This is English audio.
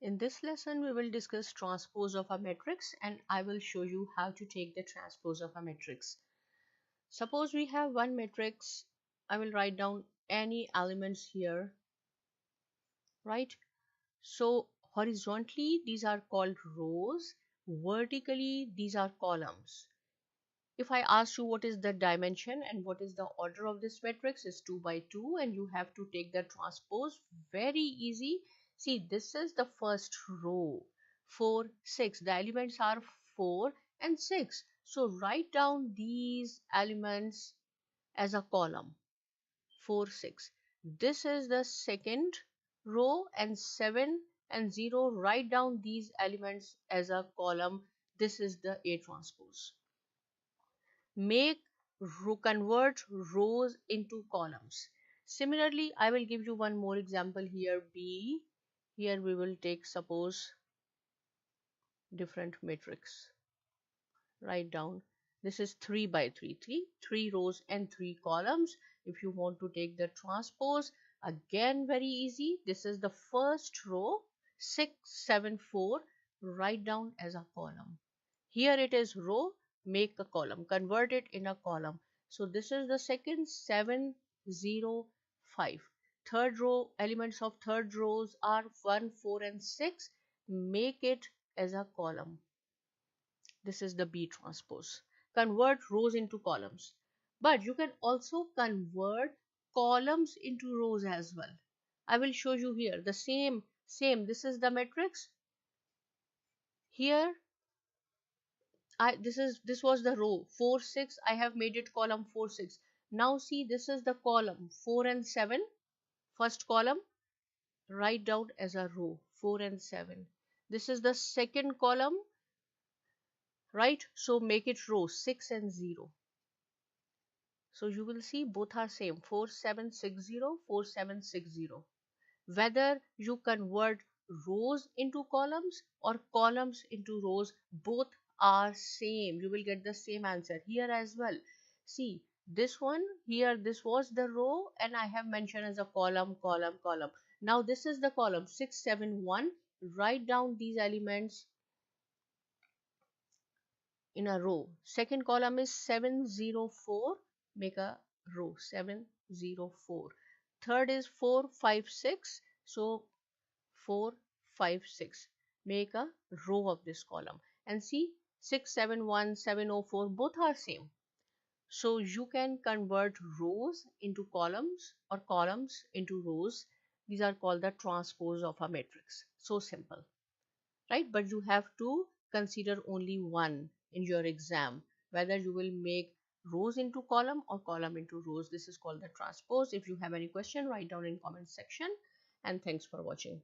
In this lesson, we will discuss transpose of a matrix and I will show you how to take the transpose of a matrix. Suppose we have one matrix. I will write down any elements here, right? So horizontally, these are called rows. Vertically, these are columns. If I ask you what is the dimension and what is the order of this matrix, is 2 by 2 and you have to take the transpose. Very easy. See, this is the first row. 4, 6. The elements are 4 and 6. So write down these elements as a column. 4, 6. This is the second row and 7 and 0. Write down these elements as a column. This is the A transpose. Convert rows into columns. Similarly, I will give you one more example here. B. Here we will take, suppose, different matrix. Write down. This is 3 by 3. 3 rows and 3 columns. If you want to take the transpose, again very easy. This is the first row, 6, 7, 4. Write down as a column. Here it is row, make a column, convert it in a column. So this is the second, 7, 0, 5. Third row, elements of third rows are 1, 4 and 6. Make it as a column. This is the B transpose. Convert rows into columns. But you can also convert columns into rows as well. I will show you here the same. This is the matrix. Here this was the row 4, 6. I have made it column 4, 6. Now see, this is the column 4 and 7. First column, write down as a row 4 and 7. This is the second column, right? So make it row 6 and 0. So you will see both are same, 4, 7, 6, 0, 4, 7, 6, 0. Whether you convert rows into columns or columns into rows, both are same. You will get the same answer here as well. See, this one here, this was the row and I have mentioned as a column. Now this is the column 6, 7, 1. Write down these elements in a row. Second column is 7, 0, 4. Make a row 7, 0, 4. Third is 4, 5, 6. So 4, 5, 6. Make a row of this column. And see, 6, 7, 1, 7, 0, 4, both are same. So you can convert rows into columns or columns into rows. These are called the transpose of a matrix. So simple, right? But you have to consider only one in your exam, whether you will make rows into column or column into rows. This is called the transpose. If you have any question, write down in comment section. And thanks for watching.